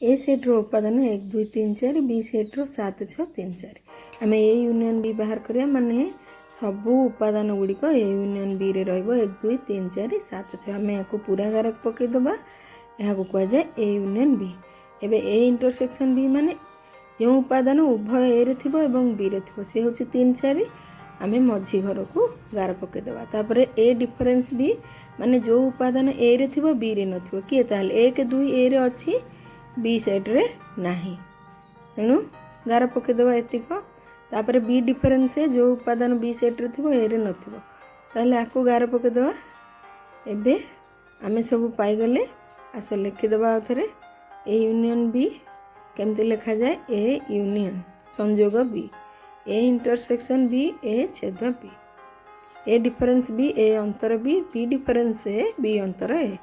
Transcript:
ए सेट्र उपादान 1 2 3 4 बी सेट्र 7 6 3 4 आम A union B बाहर करिया माने सबू उपादान गुड़िक ए यूनियन बी रे रहिबो 1 2 3 4 7 6 आम या पूरा गारक पकईदबा यहाँ कह जाए ए यूनियन बी। एबे ए इंटरसेक्शन बी माने जो उपादान उभय ए रे थिबो एवं बी रे थिबो से होछि 3 4 आम मझी घर को गार पकईदबा। तापर ए डिफरेंस बी माने जो उपादान ए रे थिबो बी रे नथिबो किए ताले 1 2 ए रे अछि बी साइड रे नाही तेणु गार पकईदबा एतिक। तापर बी डिफरेंस जो उपादान बी साइड रे थिबो ए रे नथिबो ताले आको गार पकईदबा। एबे आमे सब पाइगले आस लिखिदबा आउथरे ए यूनियन बी केमती लिखा जाए ए यूनियन संयोग B A intersection B A छेद B A difference B A अंतर B B difference A B अंतर ए।